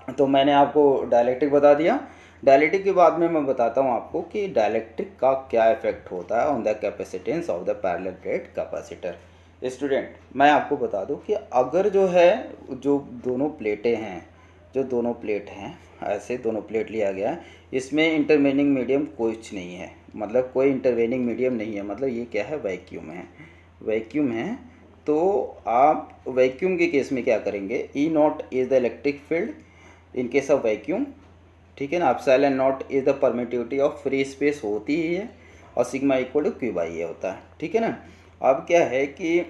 तो मैंने आपको डायलेक्ट्रिक बता दिया। डायलेक्ट्रिक के बाद में मैं बताता हूँ आपको कि डायलेक्ट्रिक का क्या इफेक्ट होता है on the capacitance of the parallel plate capacitor. Student, मैं आपको बता दूं कि अगर जो है, जो दोनों प्लेटें हैं, जो दोनों प्लेट हैं, ऐसे दोनों प्लेट लिया गया है, इसमें इंटरवेनिंग मीडियम कुछ नहीं है, मतलब कोई इंटरवेनिंग मीडियम नहीं है, मतलब ये क्या है, वैक्यूम है। वैक्यूम है। तो आप वैक्यूम के केस में क्या करेंगे, E naught is the electric field in case of vacuum, ठीक है ना। Epsilon naught is the permittivity of free space होती ही है, और sigma equal to Q by A होता है, ठीक है ना। अब क्या है कि,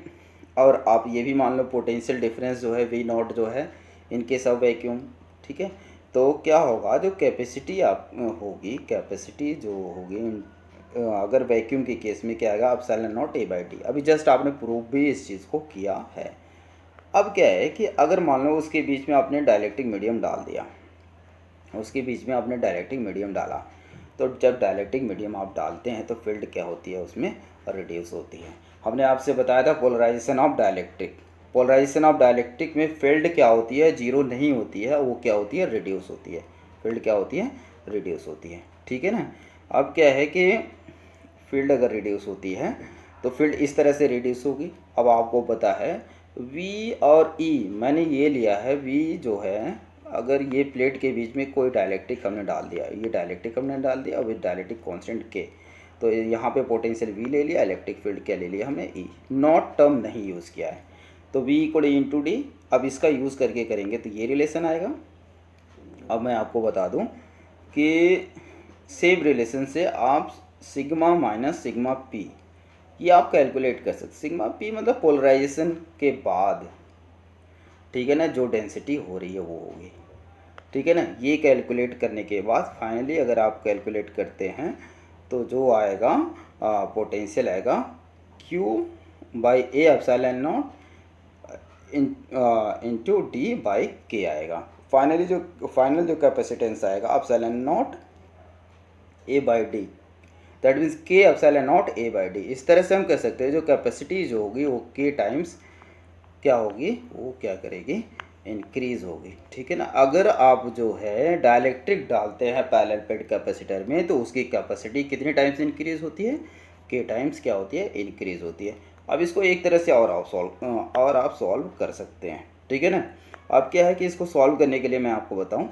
और आप ये भी मान लो पोटेंशियल डिफरेंस जो है वी नॉट जो है इन केस ऑफ वैक्यूम, ठीक है। तो क्या होगा, जो कैपेसिटी आप होगी, कैपेसिटी जो होगी अगर वैक्यूम के केस में क्या आएगा, epsilon naught A by T. अभी जस्ट आपने प्रूव भी इस चीज़ को किया है। अब क्या है कि अगर मान लो उसके बीच में आपने डायलेक्ट्रिक मीडियम डाल दिया, उसके बीच में आपने डायलेक्ट्रिक मीडियम डाला, तो जब डायलेक्ट्रिक मीडियम आप डालते हैं तो फील्ड क्या होती है, उसमें रिड्यूस होती है। हमने आपसे बताया था polarisation of dielectric. Polarisation of dielectric में फील्ड क्या होती है, जीरो नहीं होती है, वो क्या होती है, रिड्यूस होती है। फील्ड क्या होती है, रिड्यूस होती है, ठीक है ना। अब क्या है कि फील्ड अगर रिड्यूस होती है तो फील्ड इस तरह से रिड्यूस होगी। अब आपको पता है V और E, मैंने ये लिया है V जो है, अगर ये प्लेट के बीच में कोई डायलेक्ट्रिक हमने डाल दिया, ये डायलेक्ट्रिक हमने डाल दिया विद डायलेक्ट्रिक कांस्टेंट के, तो यहाँ पे पोटेंशियल V ले लिया, इलेक्ट्रिक फील्ड क्या ले लिया हमने, E। नॉट टर्म नहीं यूज़ किया है, तो V इक्वल इंटू डी। अब इसका यूज़ करके करेंगे तो ये रिलेशन आएगा। अब मैं आपको बता दूं कि सेम रिलेशन से आप सिग्मा माइनस सिग्मा पी, ये आप कैलकुलेट कर सकते। सिग्मा पी मतलब पोलराइजेशन के बाद, ठीक है ना, जो डेंसिटी हो रही है वो होगी, ठीक है ना। ये कैलकुलेट करने के बाद फाइनली अगर आप कैलकुलेट करते हैं तो जो आएगा पोटेंशियल आएगा Q by A epsilon naught into D by K आएगा। फाइनली जो फाइनल जो कैपेसिटेंस आएगा epsilon naught A by D, that means K epsilon naught A by D. इस तरह से हम कह सकते हैं जो कैपेसिटी जो होगी वो के टाइम्स क्या होगी, वो क्या करेगी, इंक्रीज होगी, ठीक है ना। अगर आप जो है डायलेक्ट्रिक डालते हैं पैरेलल प्लेट कैपेसिटर में तो उसकी कैपेसिटी कितने टाइम्स इंक्रीज होती है, के टाइम्स क्या होती है, इंक्रीज होती है। अब इसको एक तरह से और आप सॉल्व कर सकते हैं, ठीक है ना। अब क्या है कि इसको सॉल्व करने के लिए मैं आपको बताऊं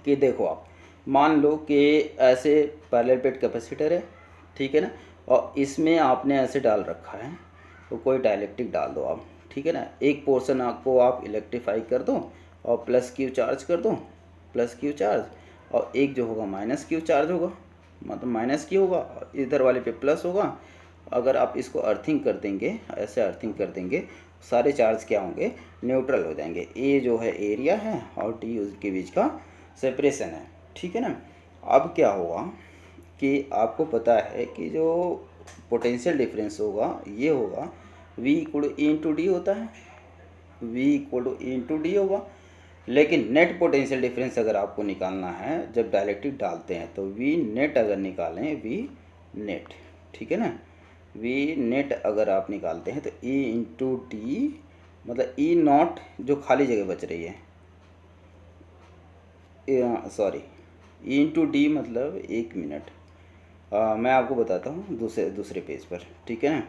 कि देखो, आप मान लो कि ऐसे पैरेलल प्लेट कैपेसिटर है, ठीक है ना, और इसमें आपने ऐसे डाल रखा है, तो कोई डायलेक्ट्रिक डाल दो आप, ठीक है ना। एक पोर्शन आपको आप इलेक्ट्रीफाई कर दो और प्लस क्यू चार्ज कर दो, प्लस क्यू चार्ज, और एक जो होगा माइनस क्यू चार्ज होगा, मतलब माइनस क्यू होगा, इधर वाले पे प्लस होगा। अगर आप इसको अर्थिंग कर देंगे, ऐसे अर्थिंग कर देंगे, सारे चार्ज क्या होंगे, न्यूट्रल हो जाएंगे। ए जो है एरिया है और टी उसके बीच का सेपरेशन है, ठीक है ना। अब क्या होगा कि आपको पता है कि जो पोटेंशियल डिफरेंस होगा ये होगा V equal to E into D होता है, V equal to E into D होगा। लेकिन नेट पोटेंशियल डिफरेंस अगर आपको निकालना है जब डायलेक्ट्रिक डालते हैं तो V नेट अगर निकालें, V नेट, ठीक है ना, V नेट अगर आप निकालते हैं तो E इंटू डी, मतलब E नॉट जो खाली जगह बच रही है, सॉरी, ई इंटू डी मतलब एक मिनट, मैं आपको बताता हूँ दूसरे पेज पर, ठीक है ना।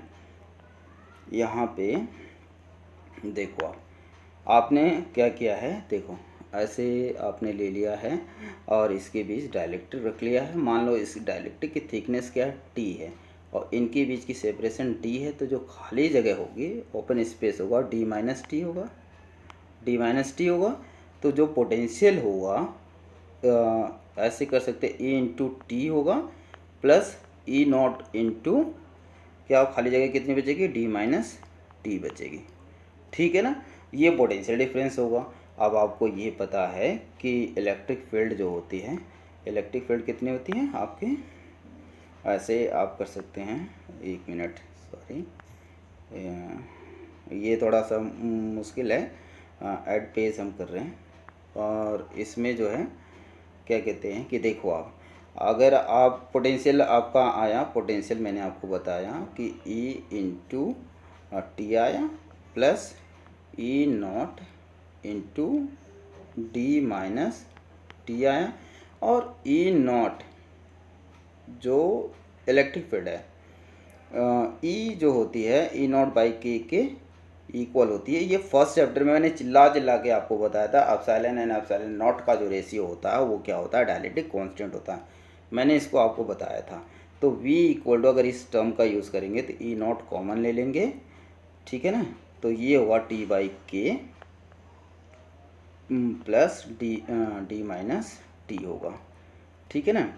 यहाँ पे देखो, आपने क्या किया है, देखो ऐसे आपने ले लिया है और इसके बीच डायलेक्ट्रिक रख लिया है। मान लो इस डायलेक्ट्रिक की थिकनेस क्या है, टी है, और इनके बीच की सेपरेशन डी है, तो जो खाली जगह होगी, ओपन स्पेस होगा, डी माइनस टी होगा, डी माइनस टी होगा। तो जो पोटेंशियल होगा ऐसे कर सकते हैं, ई इंटू टी होगा प्लस ई नॉट इंटू क्या, खाली जगह कितनी बचेगी, डी माइनस टी बचेगी, ठीक है ना। ये पोटेंशियल डिफरेंस होगा। अब आपको ये पता है कि इलेक्ट्रिक फील्ड जो होती है, इलेक्ट्रिक फील्ड कितनी होती है आपके, ऐसे आप कर सकते हैं, एक मिनट, सॉरी, ये थोड़ा सा मुश्किल है, ऐड पेज हम कर रहे हैं। और इसमें जो है क्या कहते हैं कि देखो, आप अगर आप पोटेंशियल आपका आया, पोटेंशियल मैंने आपको बताया कि E इंटू टी आया plus E not into D minus T आया, और ई नॉट जो इलेक्ट्रिक फील्ड है, ई जो होती है ई नॉट बाई के इक्वल होती है। ये फर्स्ट चैप्टर में मैंने चिल्ला चिल्ला के आपको बताया था, एप्सिलॉन एंड एप्सिलॉन नॉट का जो रेशियो होता है वो क्या होता है, डायलेक्ट्रिक कांस्टेंट होता है। मैंने इसको आपको बताया था। तो V इक्वल टू, अगर इस टर्म का यूज़ करेंगे तो ई नॉट कॉमन ले लेंगे, ठीक है ना। तो ये होगा टी बाई के प्लस डी माइनस टी होगा, ठीक है ना।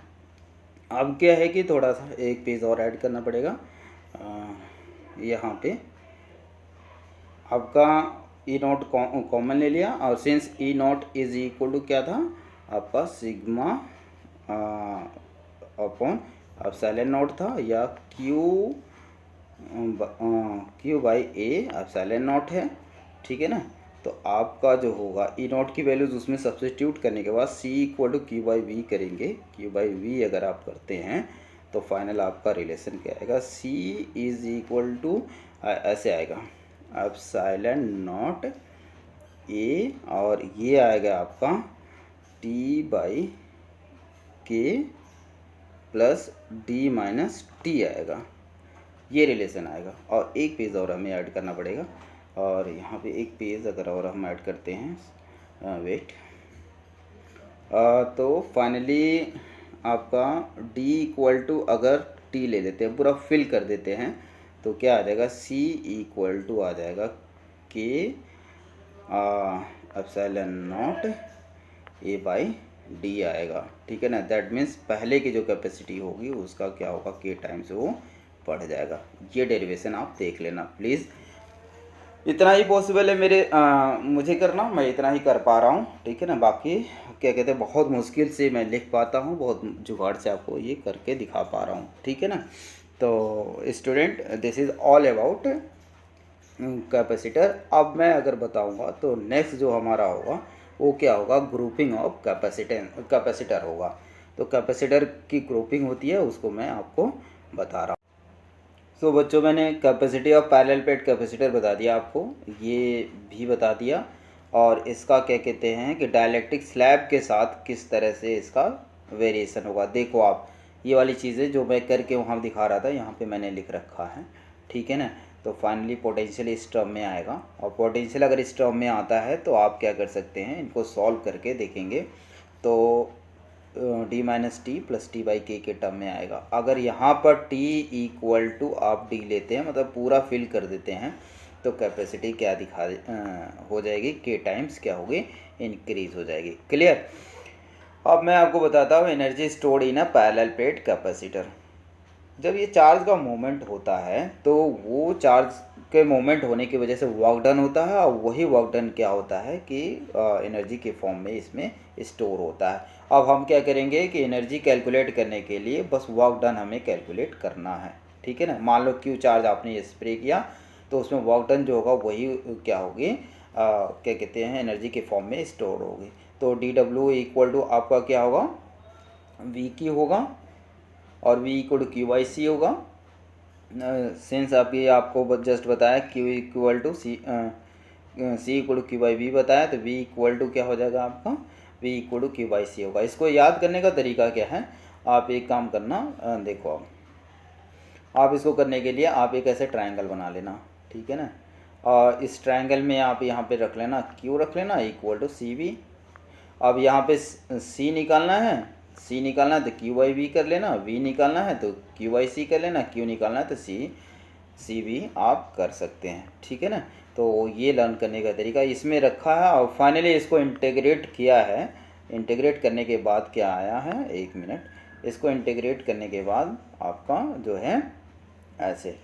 अब क्या है कि थोड़ा सा एक पेज और ऐड करना पड़ेगा यहाँ पे। आपका ई नॉट कॉमन ले लिया, और since E naught is equal to क्या था आपका सिग्मा अपॉन एप्सिलॉन नॉट था, या Q by A epsilon naught है, ठीक है ना। तो आपका जो होगा ई नॉट की वैल्यूज उसमें सब्स्टिट्यूट करने के बाद C equal to Q by V करेंगे। क्यू बाई वी अगर आप करते हैं तो फाइनल आपका रिलेशन क्या आएगा, सी इज इक्वल टू ऐसे आएगा एप्सिलॉन नॉट ए, और ये आएगा आपका टी बाई के प्लस डी माइनस टी आएगा, ये रिलेशन आएगा। और एक पेज और हमें ऐड करना पड़ेगा, और यहाँ पे एक पेज अगर और हम ऐड करते हैं, वेट, तो फाइनली आपका D इक्वल टू, अगर T ले लेते हैं पूरा फिल कर देते हैं तो क्या आ जाएगा, C इक्वल टू आ जाएगा के epsilon naught A by D आएगा, ठीक है ना। दैट मीन्स पहले की जो कैपेसिटी होगी उसका क्या होगा, के टाइम्स वो बढ़ जाएगा। ये डेरिवेशन आप देख लेना प्लीज़। इतना ही पॉसिबल है मुझे करना, मैं इतना ही कर पा रहा हूँ, ठीक है ना। बाकी क्या कहते हैं बहुत मुश्किल से मैं लिख पाता हूँ, बहुत जुगाड़ से आपको ये करके दिखा पा रहा हूँ, ठीक है ना। तो student this is all about capacitor. अब मैं अगर बताऊँगा तो नेक्स्ट जो हमारा होगा वो क्या होगा, ग्रुपिंग ऑफ कैपेसिटर होगा। तो कैपेसिटर की ग्रुपिंग होती है, उसको मैं आपको बता रहा हूँ। सो बच्चों, मैंने capacity of parallel plate capacitor बता दिया आपको, ये भी बता दिया, और इसका क्या कहते हैं कि डाइलेक्ट्रिक स्लैब के साथ किस तरह से इसका वेरिएशन होगा। देखो आप ये वाली चीज़ें जो मैं करके वहाँ दिखा रहा था यहाँ पे मैंने लिख रखा है, ठीक है ना। तो फाइनली पोटेंशियल इस टर्म में आएगा, और पोटेंशियल अगर इस टर्म में आता है तो आप क्या कर सकते हैं, इनको सॉल्व करके देखेंगे तो D minus T plus T by के टर्म में आएगा। अगर यहाँ पर टी इक्वल टू आप डी लेते हैं, मतलब पूरा फिल कर देते हैं, तो कैपेसिटी क्या हो जाएगी, के टाइम्स क्या होगी, इंक्रीज हो जाएगी। क्लियर। अब मैं आपको बताता हूँ energy stored in a parallel plate capacitor. जब ये चार्ज का मोमेंट होता है तो वो चार्ज के मोमेंट होने की वजह से वर्क डन होता है, और वही वर्क डन क्या होता है कि एनर्जी के फॉर्म में इसमें स्टोर होता है। अब हम क्या करेंगे कि एनर्जी कैलकुलेट करने के लिए बस वर्क डन हमें कैलकुलेट करना है, ठीक है ना। मान लो क्यू चार्ज आपने स्प्रे किया तो उसमें वर्क डन जो होगा वही क्या होगी, क्या कहते हैं, एनर्जी के फॉर्म में स्टोर होगी। तो डी डब्ल्यू इक्वल टू आपका क्या होगा, वी की होगा, और V equal to Q by C होगा। सिंस अभी आपको जस्ट बताया Q equal to C equal to Q by V बताया, तो V इक्वल टू क्या हो जाएगा आपका, V equal to Q by C होगा। इसको याद करने का तरीका क्या है, आप एक काम करना, देखो आप इसको करने के लिए आप एक ऐसे ट्रायंगल बना लेना, ठीक है ना। और इस ट्रायंगल में आप यहाँ पे रख लेना Q रख लेना इक्वल टू सी वी। अब यहाँ पे C निकालना है, C निकालना है तो क्यू बाई वी कर लेना, V निकालना है तो क्यू बाई सी कर लेना, Q निकालना है तो सी वी आप कर सकते हैं, ठीक है ना। तो ये लर्न करने का तरीका इसमें रखा है, और फाइनली इसको इंटीग्रेट किया है। इंटीग्रेट करने के बाद क्या आया है, एक मिनट, इसको इंटीग्रेट करने के बाद आपका जो है ऐसे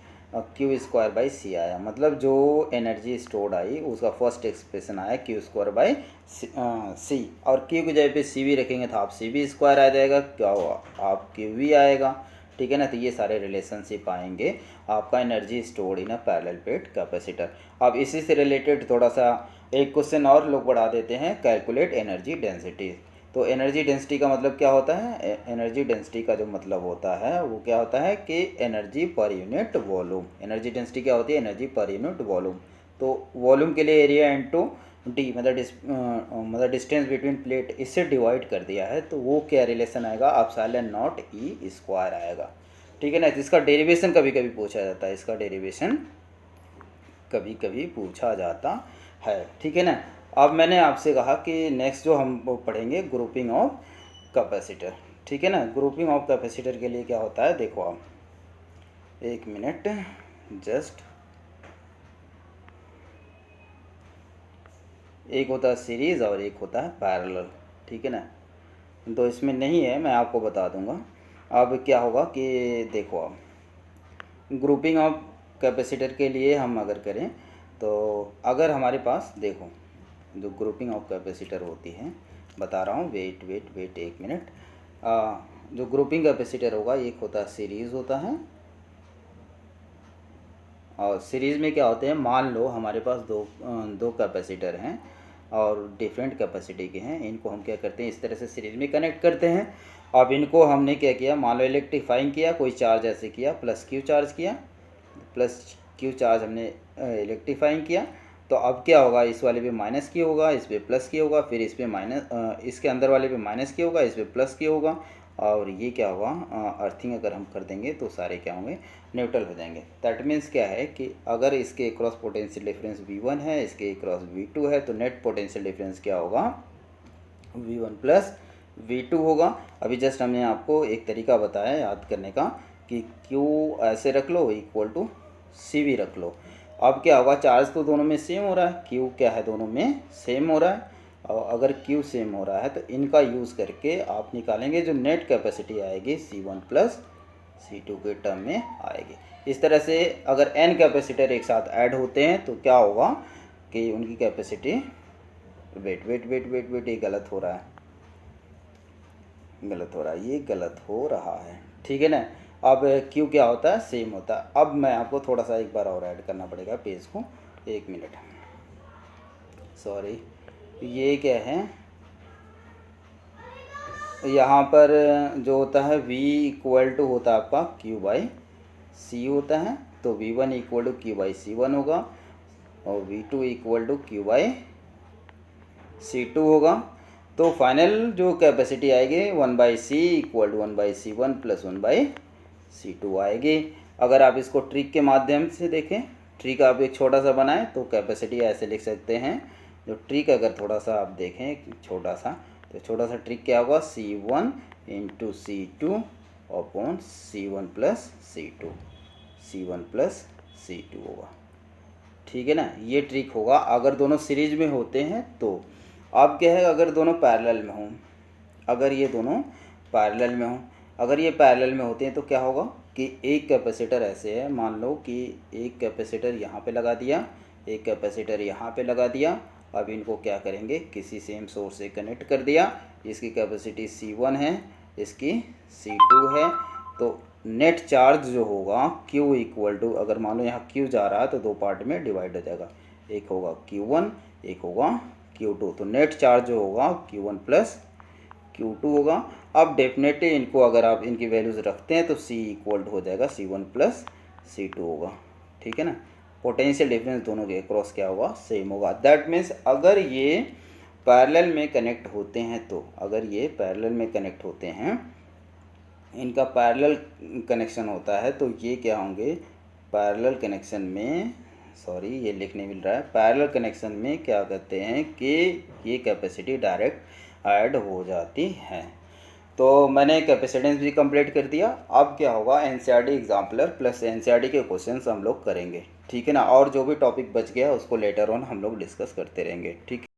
क्यू स्क्वायर बाई सी आया, मतलब जो एनर्जी स्टोर्ड आई उसका फर्स्ट एक्सप्रेशन आया क्यू स्क्वायर बाई सी, और क्यू की जगह पे सी वी रखेंगे तो आप सी वी स्क्वायर आ जाएगा, क्या हुआ आप क्यू वी आएगा, ठीक है ना। तो ये सारे रिलेशनशिप आएंगे आपका energy stored in a parallel plate capacitor. अब इसी से रिलेटेड थोड़ा सा एक क्वेश्चन और लोग बढ़ा देते हैं, कैलकुलेट एनर्जी डेंसिटी। तो एनर्जी डेंसिटी का मतलब क्या होता है, एनर्जी डेंसिटी का जो मतलब होता है वो क्या होता है कि energy per unit volume. Energy density क्या होती है, एनर्जी पर यूनिट वॉल्यूम। तो वॉल्यूम के लिए एरिया इनटू डी मतलब डिस्टेंस बिटवीन प्लेट इससे डिवाइड कर दिया है, तो वो क्या रिलेशन आएगा, एप्सिलॉन नॉट ई स्क्वायर आएगा। ठीक है ना। इसका डेरिवेशन कभी कभी पूछा जाता है, इसका डेरिवेशन कभी कभी पूछा जाता है। ठीक है ना। अब मैंने आपसे कहा कि नेक्स्ट जो हम वो पढ़ेंगे ग्रुपिंग ऑफ कैपेसिटर। ठीक है ना। ग्रुपिंग ऑफ कैपेसिटर के लिए क्या होता है, देखो आप, एक मिनट जस्ट, एक होता है सीरीज़ और एक होता है पैरेलल। ठीक है ना। तो इसमें नहीं है, मैं आपको बता दूंगा। अब क्या होगा कि देखो आप, ग्रुपिंग ऑफ कैपेसिटर के लिए हम अगर करें तो अगर हमारे पास देखो जो ग्रुपिंग ऑफ कैपेसिटर होती है, बता रहा हूँ, वेट वेट वेट एक मिनट। जो ग्रुपिंग कैपेसिटर होगा, एक होता है सीरीज़ होता है, और सीरीज़ में क्या होते हैं, मान लो हमारे पास दो कैपेसिटर हैं और डिफरेंट कैपेसिटी के हैं, इनको हम क्या करते हैं, इस तरह से सीरीज़ में कनेक्ट करते हैं। अब इनको हमने क्या किया, मान लो इलेक्ट्रीफाइंग किया, कोई चार्ज ऐसे किया, प्लस क्यू चार्ज किया, प्लस क्यू चार्ज हमने इलेक्ट्रीफाइंग किया, तो अब क्या होगा, इस वाले पे माइनस क्यू होगा, इस पे प्लस क्यू होगा, फिर इस पे माइनस, इसके अंदर वाले पे माइनस क्यू होगा, इस पे प्लस क्यू होगा, और ये क्या होगा, अर्थिंग अगर हम कर देंगे तो सारे क्या होंगे, न्यूट्रल हो जाएंगे। दैट मीन्स क्या है कि अगर इसके क्रॉस पोटेंशियल डिफरेंस V1 है, इसके क्रॉस V2 है, तो नेट पोटेंशियल डिफरेंस क्या होगा, V1 प्लस V2 होगा। अभी जस्ट हमने आपको एक तरीका बताया याद करने का कि Q ऐसे रख लो इक्वल टू CV रख लो। अब क्या होगा, चार्ज तो दोनों में सेम हो रहा है, Q क्या है, दोनों में सेम हो रहा है, और अगर Q सेम हो रहा है तो इनका यूज़ करके आप निकालेंगे जो नेट कैपेसिटी आएगी C1 प्लस C2 के टर्म में आएगी। इस तरह से अगर n कैपेसिटर एक साथ ऐड होते हैं तो क्या होगा कि उनकी capacity, wait wait wait wait wait, ये गलत हो रहा है, ये गलत हो रहा है। ठीक है ना। अब Q क्या होता है, सेम होता है। अब मैं आपको थोड़ा सा एक बार और ऐड करना पड़ेगा पेज को, एक मिनट, सॉरी, ये क्या है, यहाँ पर जो होता है V इक्वल टू होता है आपका Q बाई C होता है, तो V1 equal to Q by C1 होगा, और V2 equal to Q by C2 होगा। तो फाइनल जो कैपेसिटी आएगी 1/C equal to 1/C1 plus 1/C2 आएगी। अगर आप इसको ट्रिक के माध्यम से देखें, ट्रिक आप एक छोटा सा बनाएं तो कैपेसिटी ऐसे लिख सकते हैं। जो ट्रिक अगर थोड़ा सा आप देखें छोटा सा, तो छोटा सा ट्रिक क्या होगा, C1 into C2 upon C1 plus C2, C1 plus C2 होगा। ठीक है ना। ये ट्रिक होगा अगर दोनों सीरीज में होते हैं तो। अब क्या है, अगर दोनों पैरेलल में हों, अगर ये दोनों पैरेलल में हों, अगर ये पैरेलल में होते हैं तो क्या होगा कि एक कैपेसिटर ऐसे है, मान लो कि एक कैपेसिटर यहाँ पे लगा दिया, एक कैपेसिटर यहाँ पे लगा दिया। अब इनको क्या करेंगे, किसी सेम सोर्स से कनेक्ट कर दिया, इसकी कैपेसिटी C1 है, इसकी C2 है, तो नेट चार्ज जो होगा Q इक्वल टू, अगर मान लो यहाँ Q जा रहा है तो दो पार्ट में डिवाइड हो जाएगा, एक होगा Q1, एक होगा Q2, तो नेट चार्ज जो होगा Q1 प्लस Q2 होगा। अब डेफिनेटली इनको अगर आप इनकी वैल्यूज़ रखते हैं तो C इक्वल हो जाएगा C1 प्लस C2 होगा। ठीक है ना। पोटेंशियल डिफरेंस दोनों के क्रॉस क्या होगा, सेम होगा। दैट मीन्स अगर ये पैरेलल में कनेक्ट होते हैं तो, अगर ये पैरेलल में कनेक्ट होते हैं, इनका पैरेलल कनेक्शन होता है, तो ये क्या होंगे, पैरेलल कनेक्शन में, सॉरी ये लिखने मिल रहा है, पैरेलल कनेक्शन में क्या कहते हैं कि ये कैपेसिटी डायरेक्ट ऐड हो जाती है। तो मैंने कैपेसिटेंस भी कंप्लीट कर दिया। अब क्या होगा, एनसीईआरटी एग्जाम्पलर प्लस एनसीईआरटी के क्वेश्चंस हम लोग करेंगे। ठीक है ना। और जो भी टॉपिक बच गया उसको लेटर ऑन हम लोग डिस्कस करते रहेंगे। ठीक है।